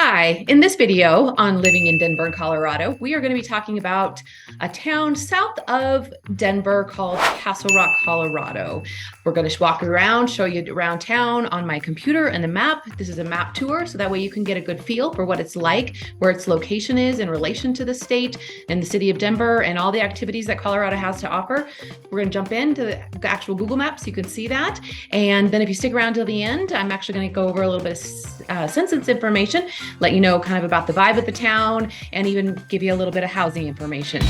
Hi, in this video on living in Denver, Colorado, we are going to be talking about a town south of Denver called Castle Rock, Colorado. We're going to walk around, show you around town on my computer and the map. This is a map tour, so that way you can get a good feel for what it's like, where its location is in relation to the state and the city of Denver and all the activities that Colorado has to offer. We're going to jump into the actual Google Maps so you can see that. And then if you stick around till the end, I'm actually going to go over a little bit of census information, let you know kind of about the vibe of the town, and even give you a little bit of housing information.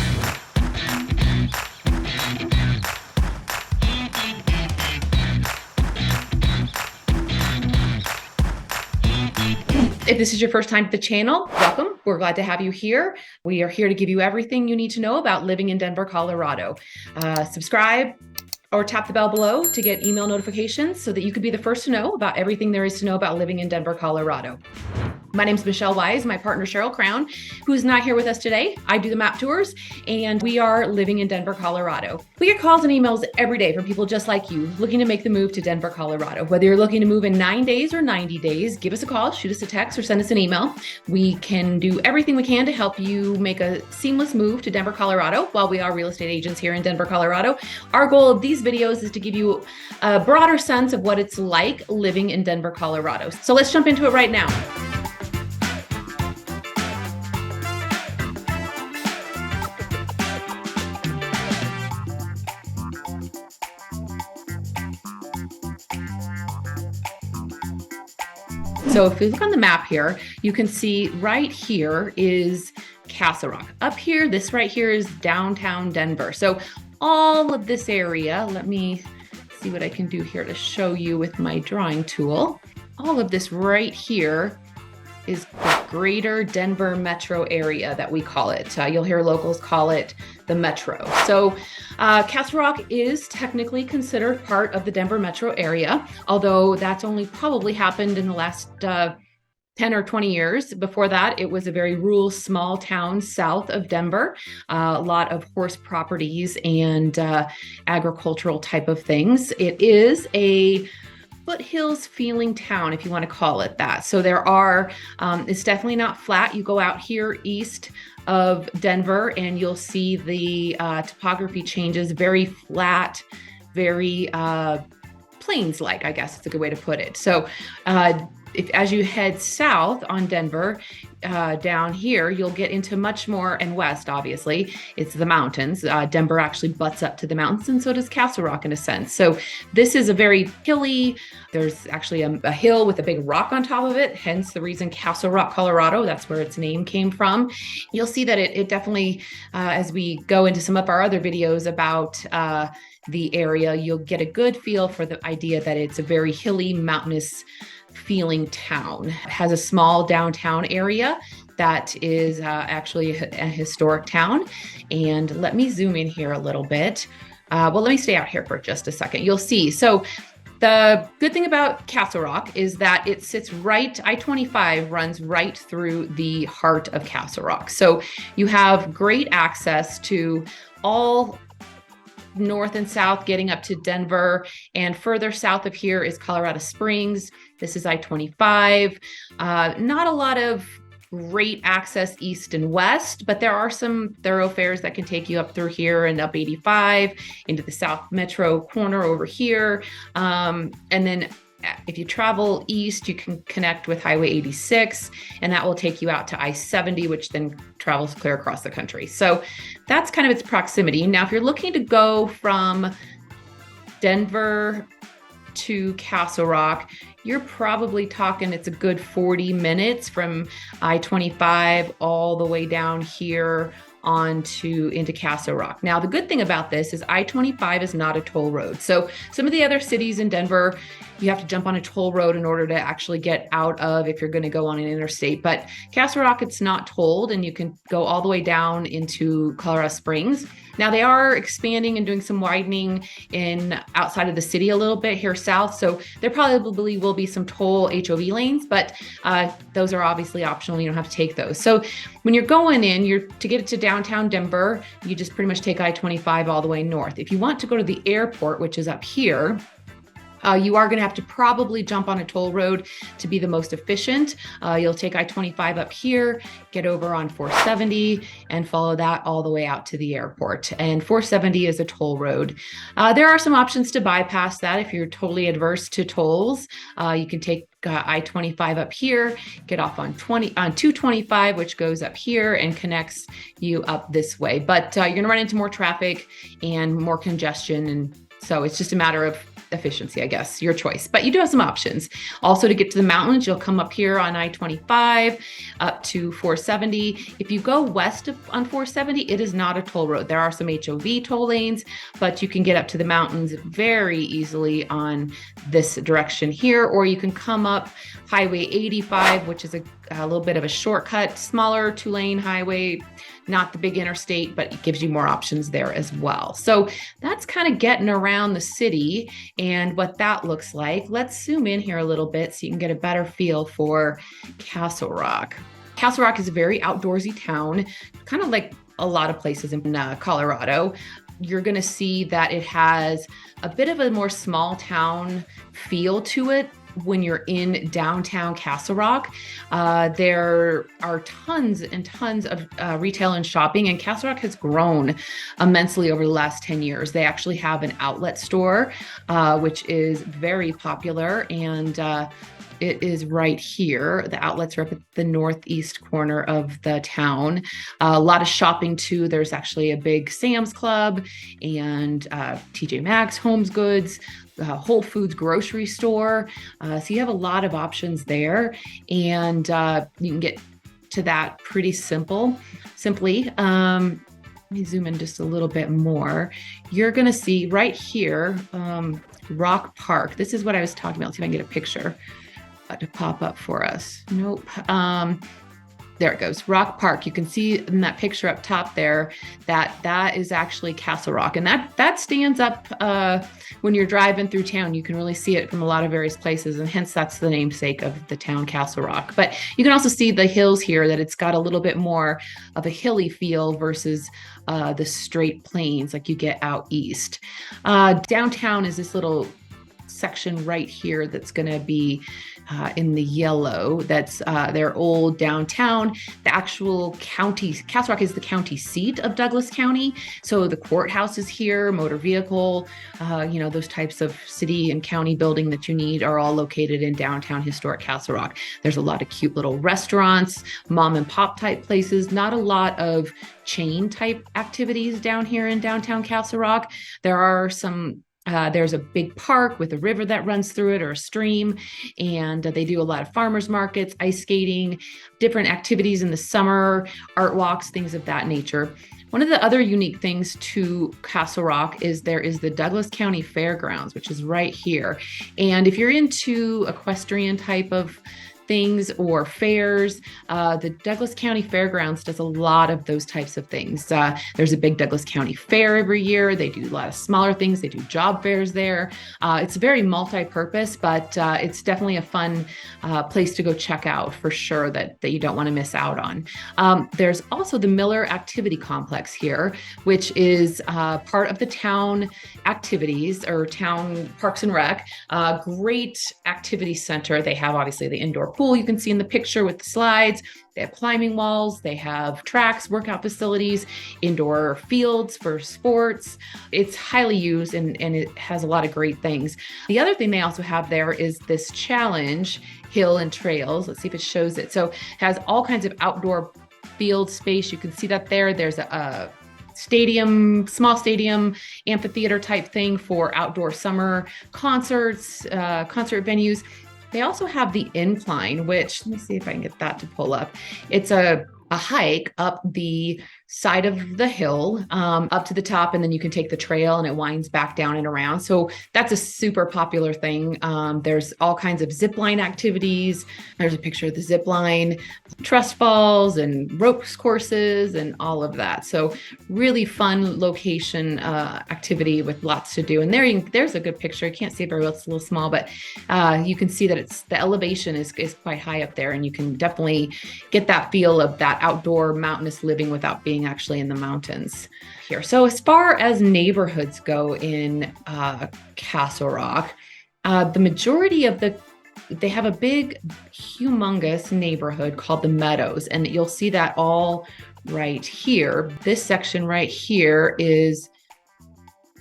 If this is your first time to the channel, welcome. We're glad to have you here. We are here to give you everything you need to know about living in Denver, Colorado. Subscribe or tap the bell below to get email notifications so that you could be the first to know about everything there is to know about living in Denver, Colorado. My name is Michelle Wise, my partner Cheryl Crown, who's not here with us today. I do the map tours, and we are living in Denver, Colorado. We get calls and emails every day from people just like you looking to make the move to Denver, Colorado. Whether you're looking to move in 9 days or 90 days, give us a call, shoot us a text, or send us an email. We can do everything we can to help you make a seamless move to Denver, Colorado. While we are real estate agents here in Denver, Colorado, our goal of these videos is to give you a broader sense of what it's like living in Denver, Colorado. So let's jump into it right now. So if you look on the map here, you can see right here is Castle Rock. Up here, this right here is downtown Denver. So all of this area, let me see what I can do here to show you with my drawing tool. All of this right here is the greater Denver metro area that we call it. You'll hear locals call it the metro. So Castle Rock is technically considered part of the Denver metro area, although that's only probably happened in the last 10 or 20 years. Before that, it was a very rural, small town south of Denver, a lot of horse properties and agricultural type of things. It is a foothills feeling town, if you want to call it that. So there are, it's definitely not flat. You go out here east of Denver and you'll see the topography changes, very flat, very plains-like, I guess it's a good way to put it. So as you head south on Denver, down here, you'll get into much more, and west, obviously, it's the mountains. Denver actually butts up to the mountains, and so does Castle Rock in a sense. So this is a very hilly, there's actually a hill with a big rock on top of it, hence the reason Castle Rock, Colorado, that's where its name came from. You'll see that it definitely, as we go into some of our other videos about the area, you'll get a good feel for the idea that it's a very hilly, mountainous feeling town. It has a small downtown area that is actually a historic town. And let me zoom in here a little bit. Well, let me stay out here for just a second. You'll see. So the good thing about Castle Rock is that it sits right, I-25 runs right through the heart of Castle Rock. So you have great access to all north and south getting up to Denver, and further south of here is Colorado Springs. This is I-25. Not a lot of great access east and west, but there are some thoroughfares that can take you up through here and up 85 into the South Metro corner over here. And then if you travel east, you can connect with Highway 86, and that will take you out to I-70, which then travels clear across the country. So that's kind of its proximity. Now, if you're looking to go from Denver to Castle Rock, you're probably talking it's a good 40 minutes from I-25 all the way down here into Castle Rock. Now, the good thing about this is I-25 is not a toll road. So some of the other cities in Denver, you have to jump on a toll road in order to actually get out of if you're going to go on an interstate. But Castle Rock, it's not tolled, and you can go all the way down into Colorado Springs. Now, they are expanding and doing some widening in outside of the city a little bit here south. So there probably will be some toll HOV lanes, but those are obviously optional. You don't have to take those. So when you're going in, to get to downtown Denver, you just pretty much take I-25 all the way north. If you want to go to the airport, which is up here, You are going to have to probably jump on a toll road to be the most efficient. You'll take I-25 up here, get over on 470, and follow that all the way out to the airport. And 470 is a toll road. There are some options to bypass that if you're totally adverse to tolls. You can take I-25 up here, get off on 225, which goes up here and connects you up this way. But you're going to run into more traffic and more congestion, and so it's just a matter of efficiency, I guess, your choice. But you do have some options. Also, to get to the mountains, you'll come up here on I-25 up to 470. If you go west on 470, it is not a toll road. There are some HOV toll lanes, but you can get up to the mountains very easily on this direction here, or you can come up Highway 85, which is a little bit of a shortcut, smaller 2-lane highway, not the big interstate, but it gives you more options there as well. So that's kind of getting around the city and what that looks like. Let's zoom in here a little bit so you can get a better feel for Castle Rock. Castle Rock is a very outdoorsy town, kind of like a lot of places in Colorado. You're going to see that it has a bit of a more small town feel to it. When you're in downtown Castle Rock, there are tons and tons of retail and shopping, and Castle Rock has grown immensely over the last 10 years. They actually have an outlet store, which is very popular, and it is right here. The outlets are up at the northeast corner of the town. A lot of shopping too. There's actually a big Sam's Club and TJ Maxx, Homes Goods, Whole Foods grocery store. So you have a lot of options there, and you can get to that pretty simply. Let me zoom in just a little bit more. You're going to see right here, Rock Park. This is what I was talking about. Let's see if I can get a picture to pop up for us. Nope. There it goes, Rock Park. You can see in that picture up top there that is actually Castle Rock. And that stands up when you're driving through town. You can really see it from a lot of various places, and hence that's the namesake of the town, Castle Rock. But you can also see the hills here, that it's got a little bit more of a hilly feel versus the straight plains like you get out east. Downtown is this little section right here that's going to be in the yellow. That's their old downtown. The actual county, Castle Rock is the county seat of Douglas County. So the courthouse is here, motor vehicle, those types of city and county building that you need are all located in downtown historic Castle Rock. There's a lot of cute little restaurants, mom and pop type places, not a lot of chain type activities down here in downtown Castle Rock. There are some there's a big park with a river that runs through it, or a stream, and they do a lot of farmers markets, ice skating, different activities in the summer, art walks, things of that nature. One of the other unique things to Castle Rock is there is the Douglas County Fairgrounds, which is right here. And if you're into equestrian type of things or fairs, the Douglas County Fairgrounds does a lot of those types of things. There's a big Douglas County Fair every year. They do a lot of smaller things. They do job fairs there. It's very multi-purpose, but it's definitely a fun place to go check out for sure that you don't want to miss out on. There's also the Miller Activity Complex here, which is part of the town activities or town Parks and Rec. Great activity center. They have obviously the indoor pool you can see in the picture with the slides. They have climbing walls, they have tracks, workout facilities, indoor fields for sports. It's highly used and it has a lot of great things. The other thing they also have there is this challenge, Hill and Trails. Let's see if it shows it. So it has all kinds of outdoor field space. You can see that there. There's a small stadium, amphitheater type thing for outdoor summer concerts, concert venues. They also have the incline, which, let me see if I can get that to pull up. It's a hike up the side of the hill, up to the top, and then you can take the trail and it winds back down and around. So that's a super popular thing. There's all kinds of zip line activities. There's a picture of the zip line, trust falls and ropes courses and all of that. So really fun location activity with lots to do. And there's a good picture. I can't see it very well. It's a little small, but you can see that the elevation is quite high up there, and you can definitely get that feel of that outdoor mountainous living without being actually in the mountains here. So as far as neighborhoods go in Castle Rock, The majority of they have a big, humongous neighborhood called the Meadows, and you'll see that all right here. This section right here is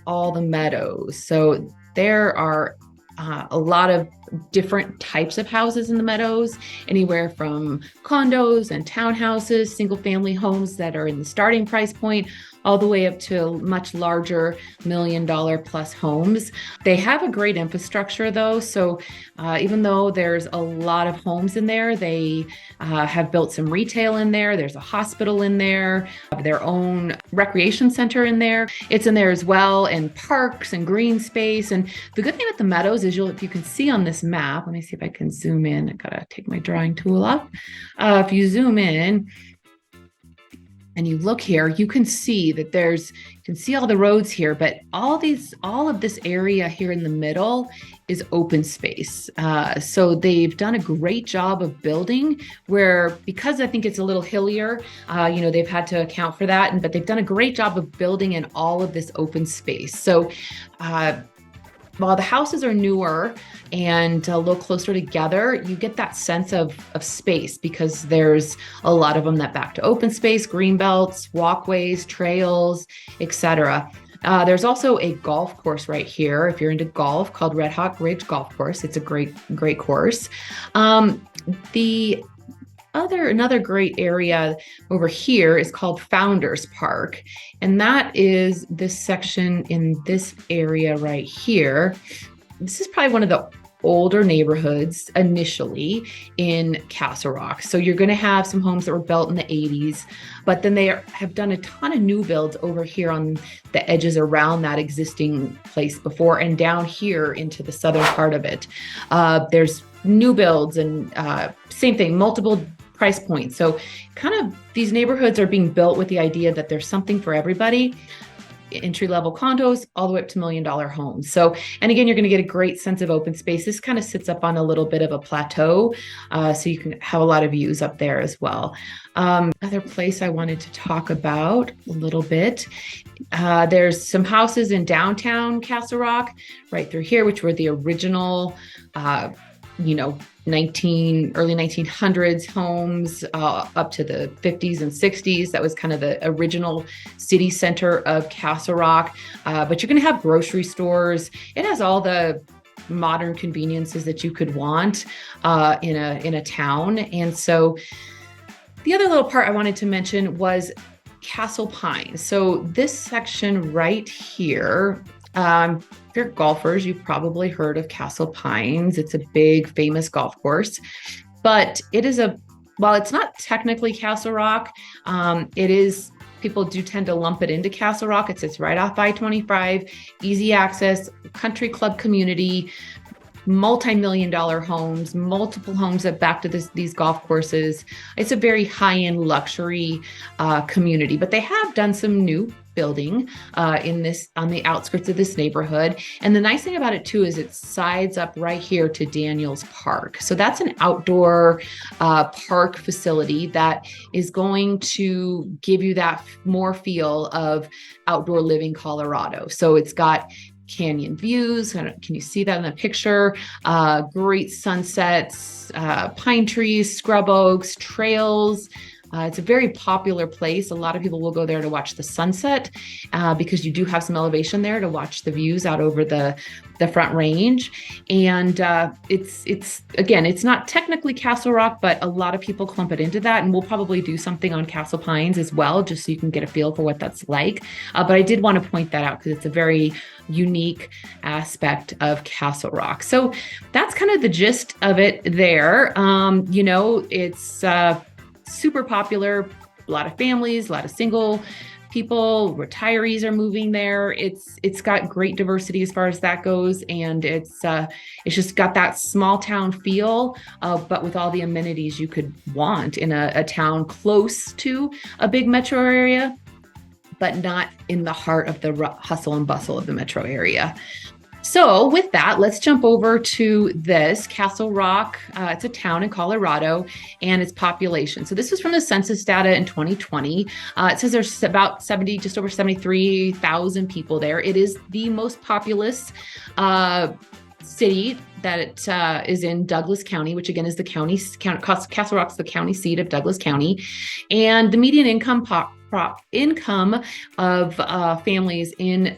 all the Meadows. So there are a lot of different types of houses in the Meadows, anywhere from condos and townhouses, single family homes that are in the starting price point, all the way up to much larger $1 million plus homes. They have a great infrastructure though. So even though there's a lot of homes in there, they have built some retail in there. There's a hospital in there, their own recreation center in there. It's in there as well, and parks and green space. And the good thing with the Meadows is if you can see on this map, let me see if I can zoom in. I gotta take my drawing tool off. If you zoom in, and you look here, you can see that you can see all the roads here, but all of this area here in the middle is open space. So they've done a great job of building because I think it's a little hillier, they've had to account for that, but they've done a great job of building in all of this open space. So while the houses are newer and a little closer together, you get that sense of space because there's a lot of them that back to open space, green belts, walkways, trails, etc. There's also a golf course right here, if you're into golf, called Red Hawk Ridge Golf Course. It's a great course. Another great area over here is called Founders Park. And that is this section in this area right here. This is probably one of the older neighborhoods initially in Castle Rock. So you're going to have some homes that were built in the 80s, but then they have done a ton of new builds over here on the edges around that existing place before, and down here into the southern part of it. There's new builds and same thing, multiple price points. So kind of these neighborhoods are being built with the idea that there's something for everybody. Entry-level condos all the way up to $1 million homes. So, and again, you're going to get a great sense of open space. This kind of sits up on a little bit of a plateau. So you can have a lot of views up there as well. Another place I wanted to talk about a little bit. There's some houses in downtown Castle Rock right through here, which were the original, early 1900s homes up to the 50s and 60s. That was kind of the original city center of Castle Rock. But you're going to have grocery stores. It has all the modern conveniences that you could want in a town. And so the other little part I wanted to mention was Castle Pines. So this section right here, if you're golfers, you've probably heard of Castle Pines. It's a big, famous golf course, but while it's not technically Castle Rock, people do tend to lump it into Castle Rock. It sits right off I-25, easy access, country club community, multi-million-dollar homes, multiple homes that back to these golf courses. It's a very high-end luxury community, but they have done some new building on the outskirts of this neighborhood. And the nice thing about it too is it sides up right here to Daniels Park. So that's an outdoor park facility that is going to give you that more feel of outdoor living Colorado. So it's got canyon views. Can you see that in the picture? Great sunsets, pine trees, scrub oaks, trails. It's a very popular place. A lot of people will go there to watch the sunset because you do have some elevation there to watch the views out over the Front Range. And it's not technically Castle Rock, but a lot of people clump it into that. And we'll probably do something on Castle Pines as well, just so you can get a feel for what that's like. But I did want to point that out because it's a very unique aspect of Castle Rock. So that's kind of the gist of it there. It's super popular, a lot of families, a lot of single people, retirees are moving there. It's got great diversity as far as that goes. And it's just got that small town feel, but with all the amenities you could want in a town close to a big metro area, but not in the heart of the hustle and bustle of the metro area. So with that, let's jump over to this Castle Rock. It's a town in Colorado and its population. So this is from the census data in 2020. It says there's just over 73,000 people there. It is the most populous city that it is in Douglas County, which again is the Castle Rock's the county seat of Douglas County. And the median income income of families in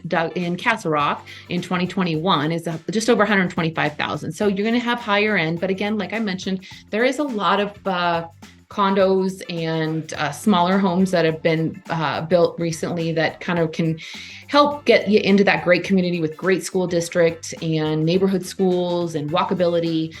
Castle Rock in 2021 is just over 125,000. So you're going to have higher end. But again, like I mentioned, there is a lot of condos and smaller homes that have been built recently that kind of can help get you into that great community with great school district and neighborhood schools and walkability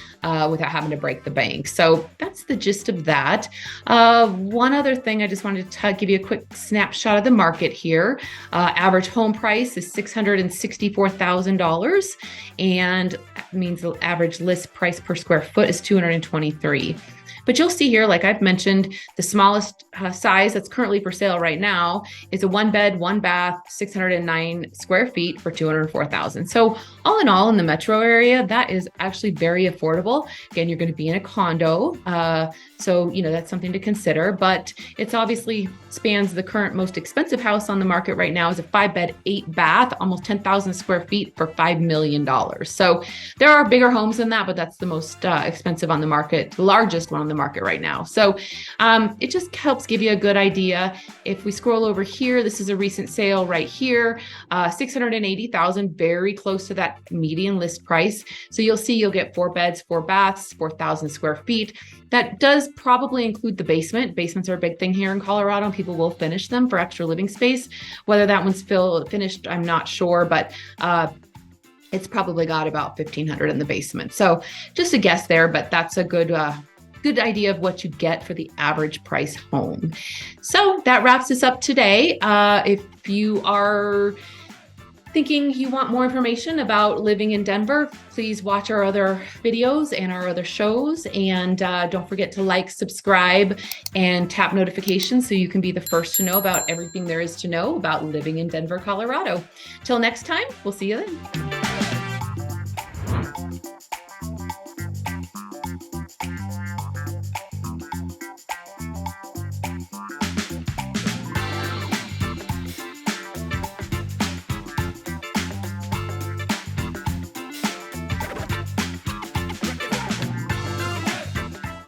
without having to break the bank. So that's the gist of that. One other thing, I just wanted to give you a quick snapshot of the market here. Average home price is $664,000, and that means the average list price per square foot is $223. But you'll see here, like I've mentioned, the smallest size that's currently for sale right now is a 1-bed, 1-bath, 609 square feet for $204,000. So all in all, in the metro area, that is actually very affordable. Again, you're going to be in a condo. So, that's something to consider, but it's obviously spans the current most expensive house on the market right now is a 5-bed, 8-bath, almost 10,000 square feet for $5 million. So there are bigger homes than that, but that's the most expensive on the market, the largest one on the market right now. So it just helps give you a good idea. If we scroll over here, this is a recent sale right here, $680,000, very close to that median list price. So you'll see you'll get 4 beds, 4 baths, 4,000 square feet. That does probably include the basement. Basements are a big thing here in Colorado, and people will finish them for extra living space. Whether that one's finished, I'm not sure, but it's probably got about 1,500 in the basement. So just a guess there, but that's a good idea of what you get for the average price home. So that wraps us up today. If you are thinking you want more information about living in Denver, please watch our other videos and our other shows. And don't forget to like, subscribe, and tap notifications so you can be the first to know about everything there is to know about living in Denver, Colorado. Till next time, we'll see you then.